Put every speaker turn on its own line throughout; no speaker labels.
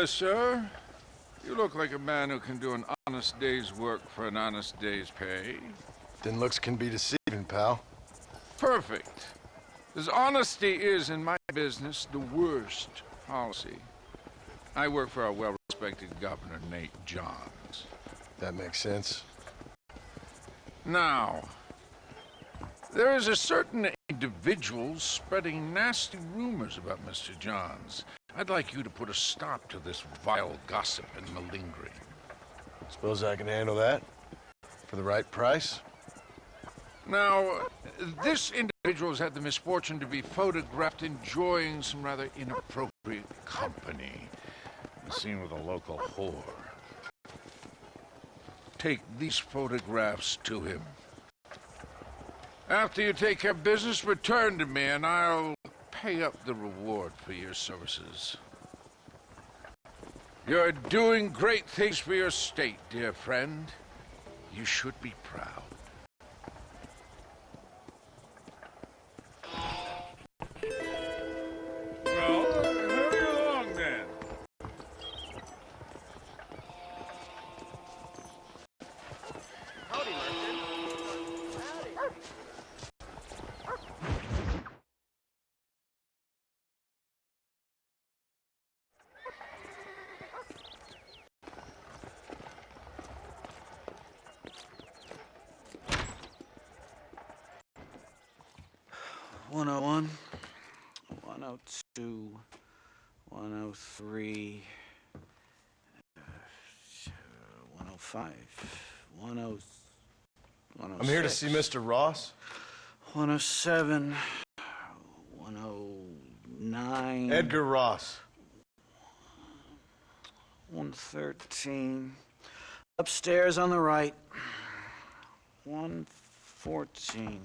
sir. You look like a man who can do an honest day's work for an honest day's pay.
Then looks can be deceiving, pal.
Perfect. As honesty is, in my business, the worst policy. I work for our well-respected Governor, Nate Johns.
That makes sense.
Now, there is a certain individual spreading nasty rumors about Mr. Johns. I'd like you to put a stop to this vile gossip and malingering.
Suppose I can handle that? For the right price?
Now, this individual has had the misfortune to be photographed enjoying some rather inappropriate company. Seen with a local whore. Take these photographs to him. After you take care of business, return to me and I'll pay up the reward for your services. You're doing great things for your state, dear friend. You should be proud. Well, hurry along then.
Howdy, Merchant. Howdy. 101, 102, 103, 105, 106.
I'm here to see Mr. Ross.
107, 109.
Edgar Ross.
113. Upstairs on the right. 114.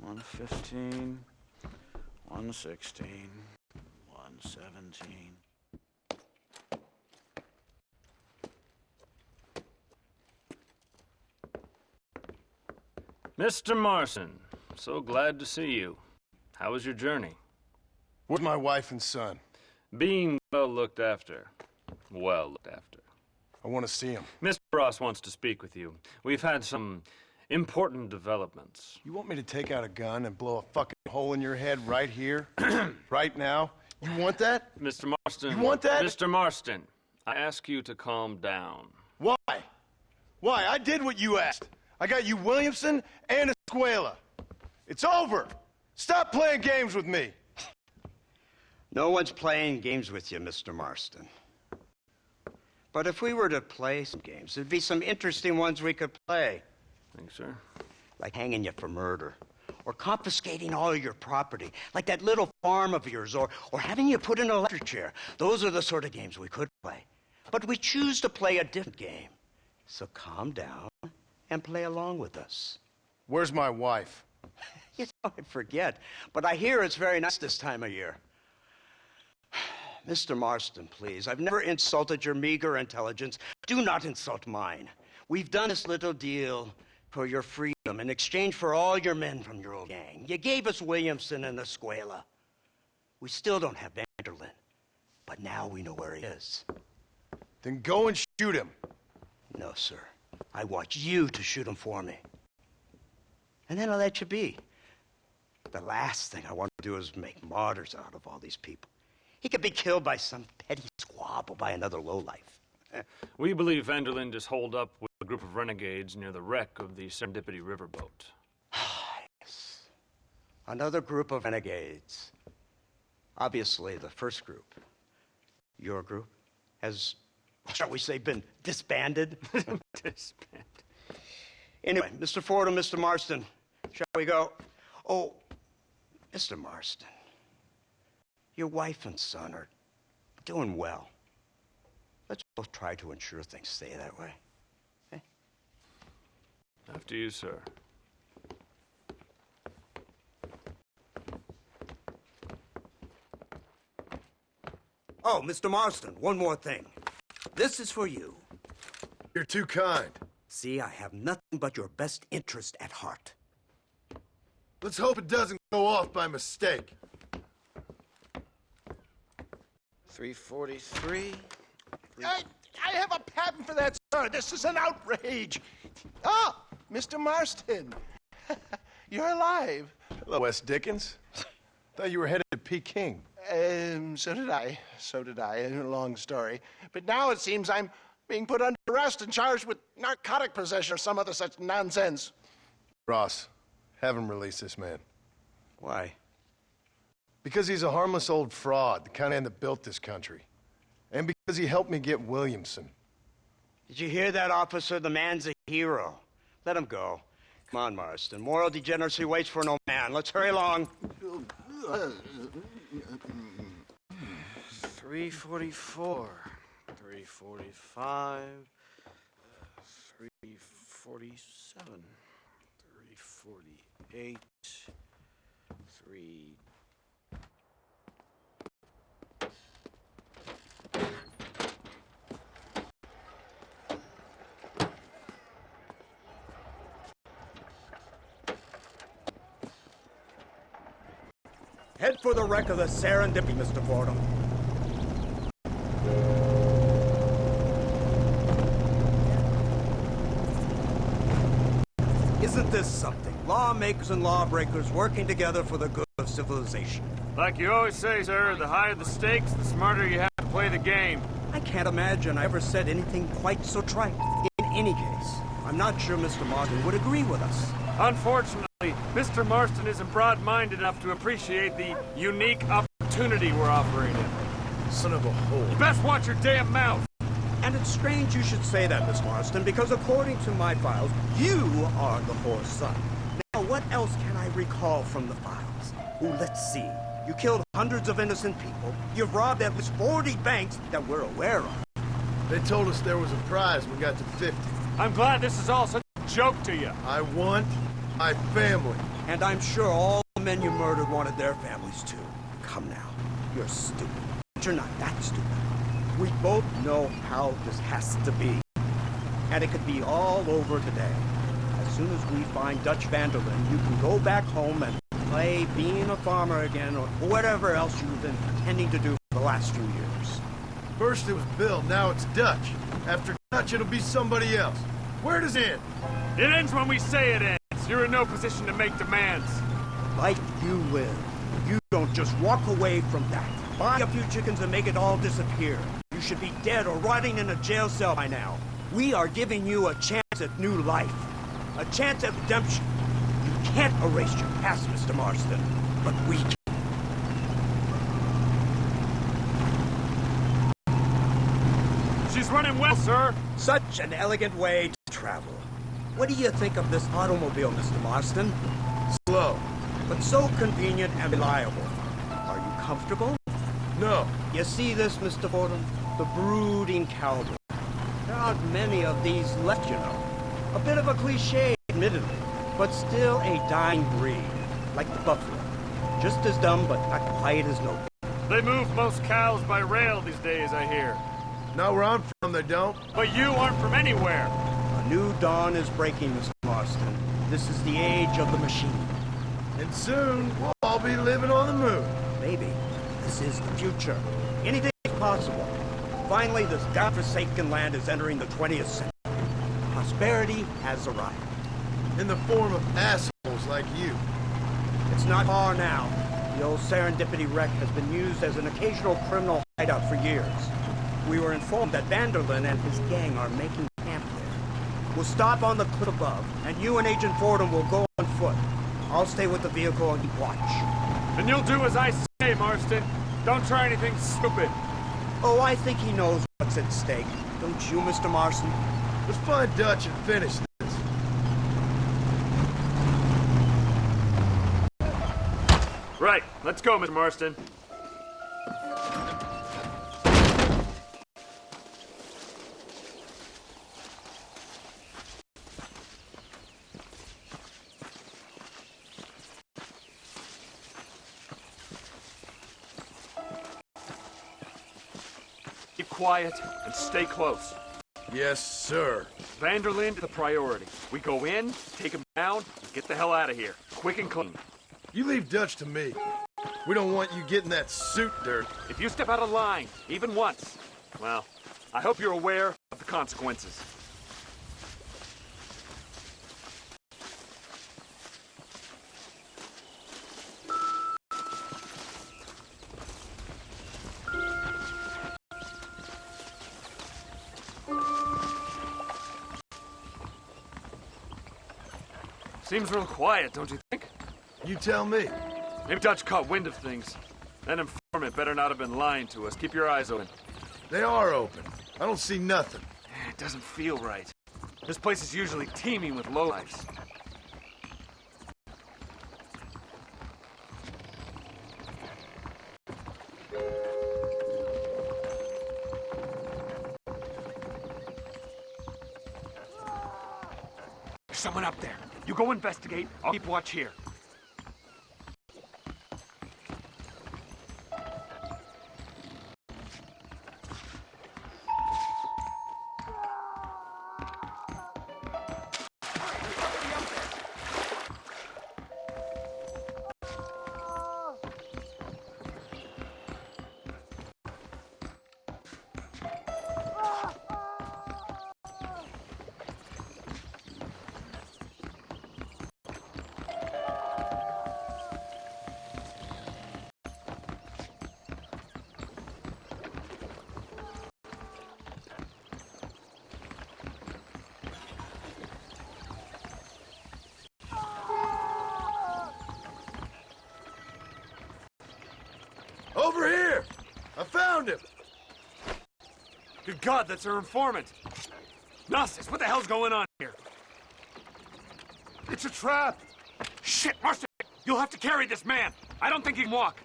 115. 116. 117.
Mr. Marston, so glad to see you. How was your journey?
With my wife and son.
Being well looked after. Well looked after.
I want to see him.
Mr. Ross wants to speak with you. We've had some important developments.
You want me to take out a gun and blow a fucking hole in your head right here? Right now? You want that?
Mr. Marston.
You want that?
Mr. Marston, I ask you to calm down.
Why? Why? I did what you asked. I got you Williamson and Escuela. It's over. Stop playing games with me.
No one's playing games with you, Mr. Marston. But if we were to play some games, there'd be some interesting ones we could play.
Thanks, sir.
Like hanging you for murder, or confiscating all your property, like that little farm of yours, or having you put in an electric chair. Those are the sort of games we could play. But we choose to play a different game. So calm down and play along with us.
Where's my wife?
You know, I forget, but I hear it's very nice this time of year. Mr. Marston, please, I've never insulted your meager intelligence. Do not insult mine. We've done this little deal for your freedom in exchange for all your men from your old gang. You gave us Williamson and Escuela. We still don't have Vanderlyn, but now we know where he is.
Then go and shoot him.
No, sir. I want you to shoot him for me. And then I'll let you be. The last thing I want to do is make martyrs out of all these people. He could be killed by some petty squabble by another lowlife.
We believe Vanderlyn is holed up with a group of renegades near the wreck of the Serendipity riverboat.
Yes. Another group of renegades. Obviously, the first group, your group, has, shall we say, been disbanded.
Disbanded.
Anyway, Mr. Ford and Mr. Marston, shall we go? Oh, Mr. Marston, your wife and son are doing well. Let's both try to ensure things stay that way. Okay?
After you, sir.
Oh, Mr. Marston, one more thing. This is for you.
You're too kind.
See, I have nothing but your best interest at heart.
Let's hope it doesn't go off by mistake.
343.
I have a patent for that, sir. This is an outrage. Ah, Mr. Marston. You're alive.
Hello, Wes Dickens. Thought you were headed to Peking.
So did I. So did I. A long story. But now it seems I'm being put under arrest and charged with narcotic possession or some other such nonsense.
Ross, have him release this man.
Why?
Because he's a harmless old fraud, the kind of man that built this country. And because he helped me get Williamson.
Did you hear that, officer? The man's a hero. Let him go. Come on, Marston. Moral degeneracy waits for no man. Let's hurry along.
344. 345. 347. 348. 3...
Head for the wreck of the Serendipity, Mr. Fordham. Isn't this something? Lawmakers and lawbreakers working together for the good of civilization.
Like you always say, sir, the higher the stakes, the smarter you have to play the game.
I can't imagine I ever said anything quite so trite. In any case, I'm not sure Mr. Marston would agree with us.
Unfortunately, Mr. Marston isn't broad-minded enough to appreciate the unique opportunity we're offering him.
Son of a whore.
You best watch your damn mouth!
And it's strange you should say that, Miss Marston, because according to my files, you are the whore's son. Now, what else can I recall from the files? Ooh, let's see. You killed hundreds of innocent people. You've robbed at least 40 banks that we're aware of.
They told us there was a prize when we got to 50.
I'm glad this is all such a joke to you.
I want my family.
And I'm sure all the men you murdered wanted their families too. Come now. You're stupid. But you're not that stupid. We both know how this has to be. And it could be all over today. As soon as we find Dutch Vanderlyn, you can go back home and play being a farmer again, or whatever else you've been pretending to do for the last few years.
First it was Bill, now it's Dutch. After Dutch, it'll be somebody else. Where does it end?
It ends when we say it ends. You're in no position to make demands.
Like you live. You don't just walk away from that. Buy a few chickens and make it all disappear. You should be dead or rotting in a jail cell by now. We are giving you a chance at new life. A chance at redemption. You can't erase your past, Mr. Marston. But we can.
She's running well, sir.
Such an elegant way to travel. What do you think of this automobile, Mr. Marston?
Slow.
But so convenient and reliable. Are you comfortable?
No.
You see this, Mr. Fordham? The brooding cowboy. There aren't many of these left, you know. A bit of a cliche, admittedly, but still a dying breed. Like the buffalo. Just as dumb, but not quite as noble.
They move most cows by rail these days, I hear.
Not where I'm from, they don't.
But you aren't from anywhere.
A new dawn is breaking, Mr. Marston. This is the age of the machine.
And soon, we'll all be living on the moon.
Maybe. This is the future. Anything is possible. Finally, this godforsaken land is entering the 20th century. Prosperity has arrived.
In the form of assholes like you.
It's not far now. The old Serendipity wreck has been used as an occasional criminal hideout for years. We were informed that Vanderlyn and his gang are making camp there. We'll stop on the cliff above, and you and Agent Fordham will go on foot. I'll stay with the vehicle and keep watch.
Then you'll do as I say, Marston. Don't try anything stupid.
Oh, I think he knows what's at stake. Don't you, Mr. Marston?
Let's find Dutch and finish this.
Right. Let's go, Mr. Marston. Keep quiet and stay close.
Yes, sir.
Vanderlyn is the priority. We go in, take him down, and get the hell out of here. Quick and clean.
You leave Dutch to me. We don't want you getting that suit dirt.
If If you step out of line, even once, well, I hope you're aware of the consequences. Seems real quiet, don't you think?
You tell me.
Maybe Dutch caught wind of things. That informant better not have been lying to us. Keep your eyes open.
They are open. I don't see nothing.
It doesn't feel right. This place is usually teeming with lowlifes. There's someone up there. You go investigate. I'll keep watch here.
Over here! I found him!
Good God, that's our informant. Gnosis, what the hell's going on here? It's a trap! Shit, Marston! You'll have to carry this man! I don't think he can walk.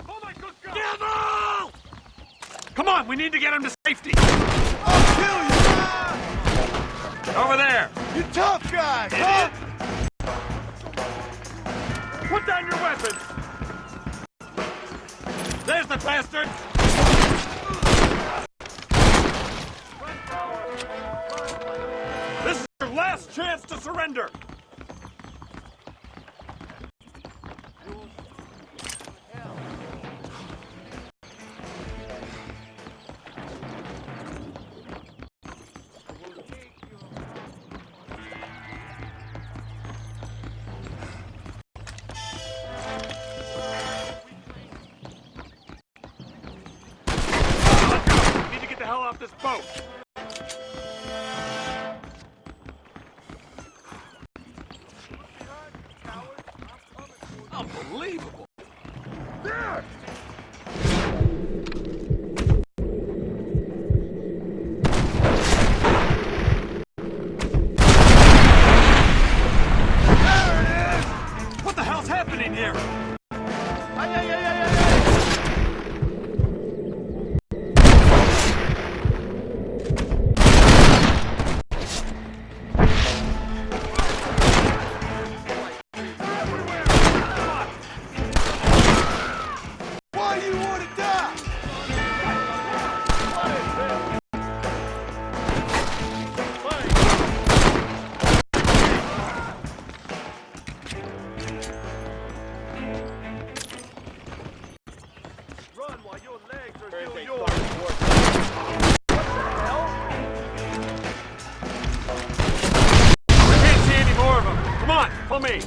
Oh my good God! Devil! Come on, we need to get him to safety!
I'll kill you!
Over there!
You tough guy! Huh?
Put down your weapons! There's the bastard! This is your last chance to surrender! Off this boat! Unbelievable! There! There it is! What the hell's happening here? Follow me!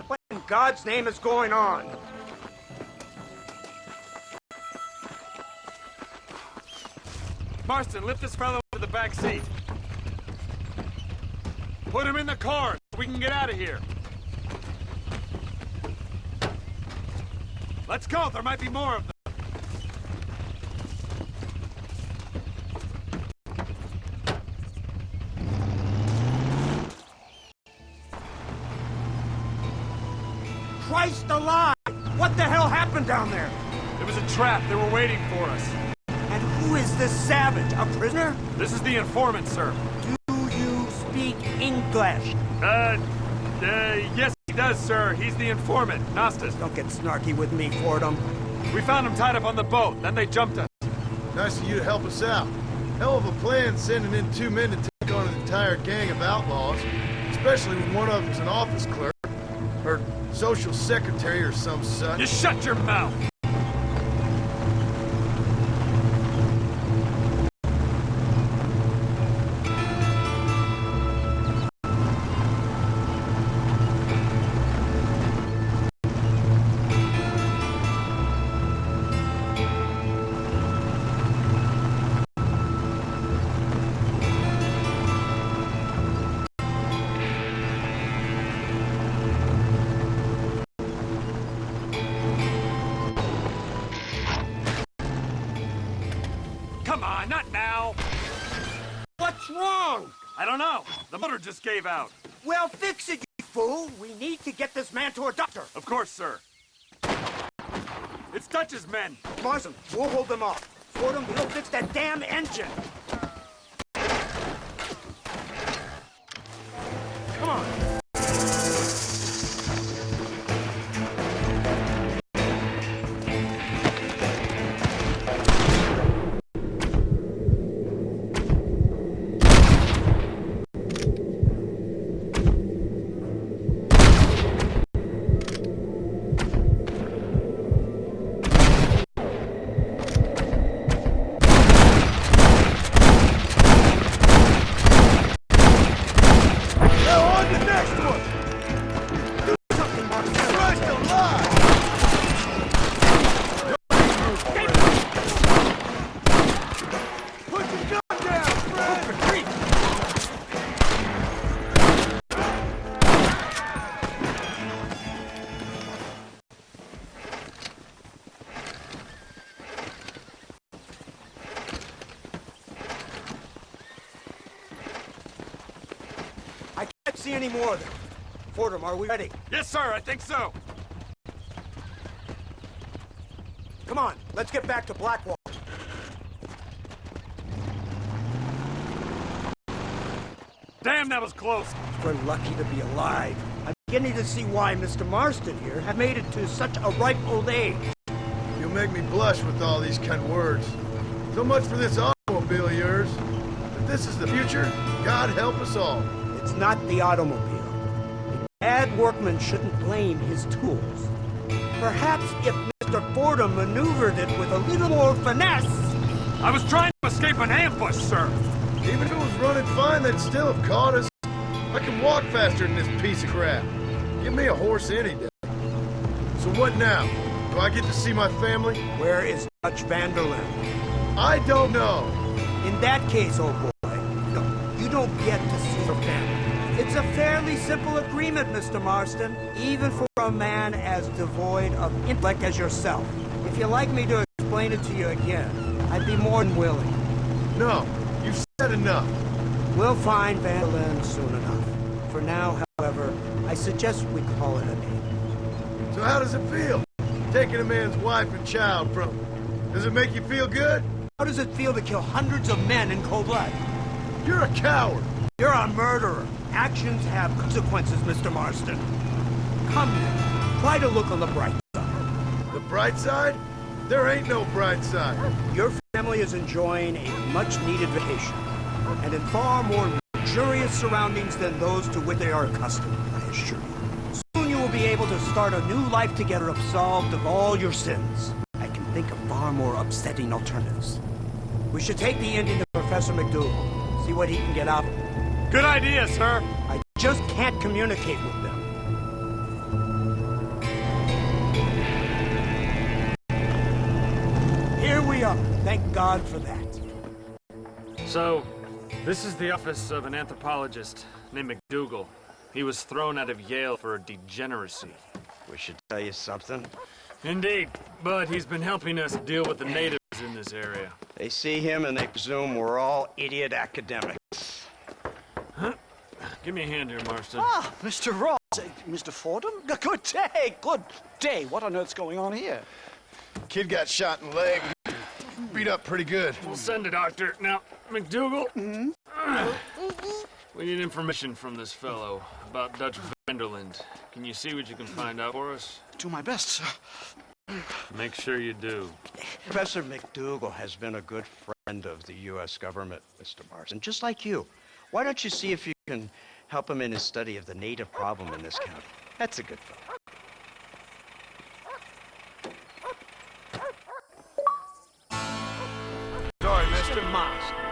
What in God's name is going on?
Marston, lift this fellow into the back seat. Put him in the car so we can get out of here. Let's go, there might be more of them.
Christ alive! What the hell happened down there?
It was a trap. They were waiting for us.
And who is this savage? A prisoner?
This is the informant, sir.
Do you speak English?
Yes, he does, sir. He's the informant, Nastas.
Don't get snarky with me, Fordham.
We found him tied up on the boat, then they jumped us.
Nice of you to help us out. Hell of a plan sending in 2 men to take on an entire gang of outlaws, especially when one of them's an office clerk, or social secretary or some such.
You shut your mouth! Come on, not now!
What's wrong?
I don't know. The motor just gave out.
Well, fix it, you fool. We need to get this man to a doctor.
Of course, sir. It's Dutch's men.
Marston, we'll hold them off. Fordham, he'll fix that damn engine. Come on. I can't see any more of them. Fordham, are we ready?
Yes, sir, I think so.
Come on, let's get back to Blackwall.
Damn, that was close.
We're lucky to be alive. I'm beginning to see why Mr. Marston here have made it to such a ripe old age.
You'll make me blush with all these kind of words. So much for this automobile of yours. If this is the future, God help us all.
It's not the automobile. A bad workman shouldn't blame his tools. Perhaps if Mr. Fordham maneuvered it with a little more finesse...
I was trying to escape an ambush, sir.
Even if it was running fine, they'd still have caught us. I can walk faster than this piece of crap. Give me a horse any day. So what now? Do I get to see my family?
Where is Dutch Vanderlyn?
I don't know.
In that case, old boy, no, you don't get to see your family. It's a fairly simple agreement, Mr. Marston, even for a man as devoid of intellect as yourself. If you'd like me to explain it to you again, I'd be more than willing.
No, you've said enough.
We'll find Vanderlyn soon enough. For now, however, I suggest we call it a day.
So how does it feel? Taking a man's wife and child from him. Does it make you feel good?
How does it feel to kill hundreds of men in cold blood?
You're a coward.
You're a murderer. Actions have consequences, Mr. Marston. Come now, try to look on the bright side.
The bright side? There ain't no bright side.
Your family is enjoying a much-needed vacation, and in far more luxurious surroundings than those to which they are accustomed, I assure you. Soon you will be able to start a new life together absolved of all your sins. I can think of far more upsetting alternatives. We should take the Indian to Professor McDougal, see what he can get out of him.
Good idea, sir.
I just can't communicate with them. Here we are. Thank God for that.
So, this is the office of an anthropologist named McDougal. He was thrown out of Yale for a degeneracy.
We should tell you something.
Indeed, but he's been helping us deal with the natives in this area.
They see him and they presume we're all idiot academics.
Give me a hand here, Marston.
Ah, Mr. Ross. Mr. Fordham? Good day, good day. What on earth's going on here?
Kid got shot in the leg. Beat up pretty good.
We'll send a doctor. Now, McDougal. We need information from this fellow about Dutch Vanderland. Can you see what you can find out for us?
Do my best, sir.
Make sure you do.
Professor McDougal has been a good friend of the U.S. government, Mr. Marsden, just like you. Why don't you see if you can help him in his study of the native problem in this county? That's a good fellow.
Sorry, mister.
Mr. Marsden.